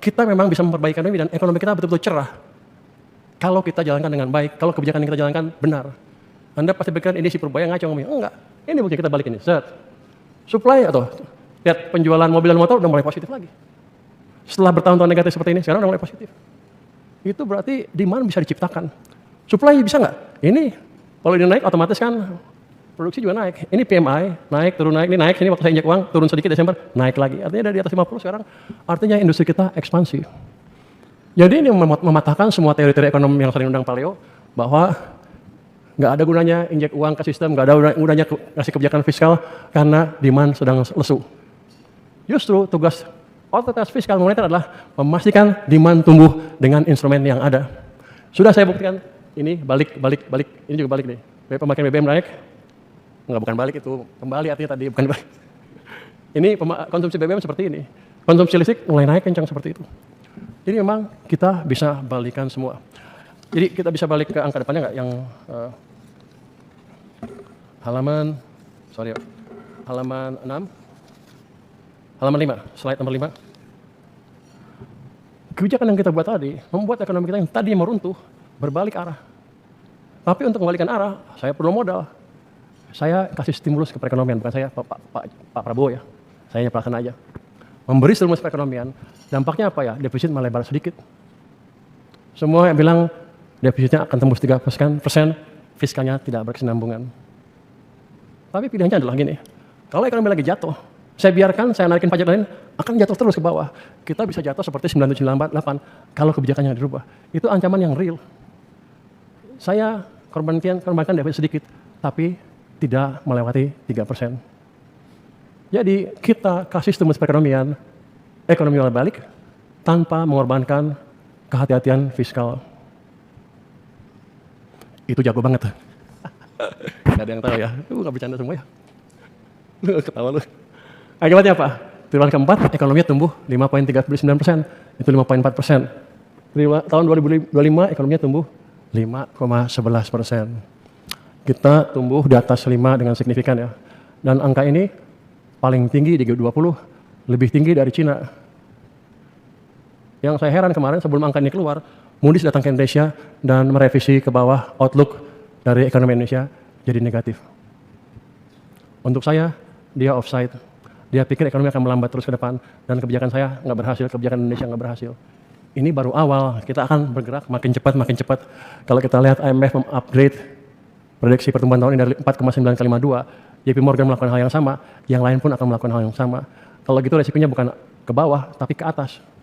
kita memang bisa memperbaiki ekonomi dan ekonomi kita betul-betul cerah. Kalau kita jalankan dengan baik, kalau kebijakan yang kita jalankan benar. Anda pasti pikir ini si Purbaya ngaco ngomongnya. Enggak, ini bukti kita balik ini. Set. Supply atau lihat penjualan mobil dan motor udah mulai positif lagi. Setelah bertahun-tahun negatif seperti ini, sekarang udah mulai positif. Itu berarti demand bisa diciptakan. Supply bisa nggak? Ini kalau ini naik otomatis kan produksi juga naik. Ini PMI naik, turun naik, ini naik. Ini waktu saya injek uang turun sedikit Desember, naik lagi. Artinya dari atas 50 sekarang, artinya industri kita ekspansi. Jadi ini mematahkan semua teori-teori ekonomi yang sering undang Paleo bahwa nggak ada gunanya injek uang ke sistem, nggak ada gunanya ngasih kebijakan fiskal karena demand sedang lesu. Justru tugas otoritas fiskal moneter adalah memastikan demand tumbuh dengan instrumen yang ada. Sudah saya buktikan, ini balik, ini juga balik nih. Pemakaian BBM naik, bukan balik itu, kembali artinya tadi, bukan balik. Ini konsumsi BBM seperti ini. Konsumsi listrik mulai naik kencang seperti itu. Jadi memang kita bisa balikan semua. Jadi kita bisa balik ke angka depannya nggak yang halaman 6, halaman 5, slide nomor 5. Kebijakan yang kita buat tadi membuat ekonomi kita yang tadi mau runtuh berbalik arah. Tapi untuk kembalikan arah, saya perlu modal. Saya kasih stimulus ke perekonomian, bukan saya Pak Prabowo ya. Saya pelaksana aja. Memberi stimulus perekonomian, dampaknya apa ya? Defisit melebar sedikit. Semua yang bilang defisitnya akan tembus 3%, fiskalnya tidak berkesinambungan. Tapi pilihannya adalah gini, kalau ekonomi lagi jatuh, saya biarkan, saya naikin pajak lain, akan jatuh terus ke bawah. Kita bisa jatuh seperti 9798 kalau kebijakannya dirubah. Itu ancaman yang real. Saya korbankan defisit sedikit, tapi tidak melewati 3%. Jadi kita kasih stimulus perekonomian, ekonomi mulai balik, tanpa mengorbankan kehati-hatian fiskal. Itu jago banget. Gak ada yang tahu ya, lu gak bercanda semua ya. Lu ketawa lu. Akibatnya apa? Triwulan keempat, ekonominya tumbuh 5,39%, itu 5,4%. Tahun 2025, ekonominya tumbuh 5,11%. Kita tumbuh di atas 5 dengan signifikan ya. Dan angka ini paling tinggi di G20, lebih tinggi dari Cina. Yang saya heran kemarin sebelum angka ini keluar, Moody's datang ke Indonesia dan merevisi ke bawah outlook dari ekonomi Indonesia jadi negatif. Untuk saya, dia offside. Dia pikir ekonomi akan melambat terus ke depan dan kebijakan saya nggak berhasil, kebijakan Indonesia nggak berhasil. Ini baru awal, kita akan bergerak makin cepat. Kalau kita lihat IMF mengupgrade prediksi pertumbuhan tahun ini dari 4,9 ke 5,2, JP Morgan melakukan hal yang sama, yang lain pun akan melakukan hal yang sama. Kalau gitu resikonya bukan ke bawah, tapi ke atas.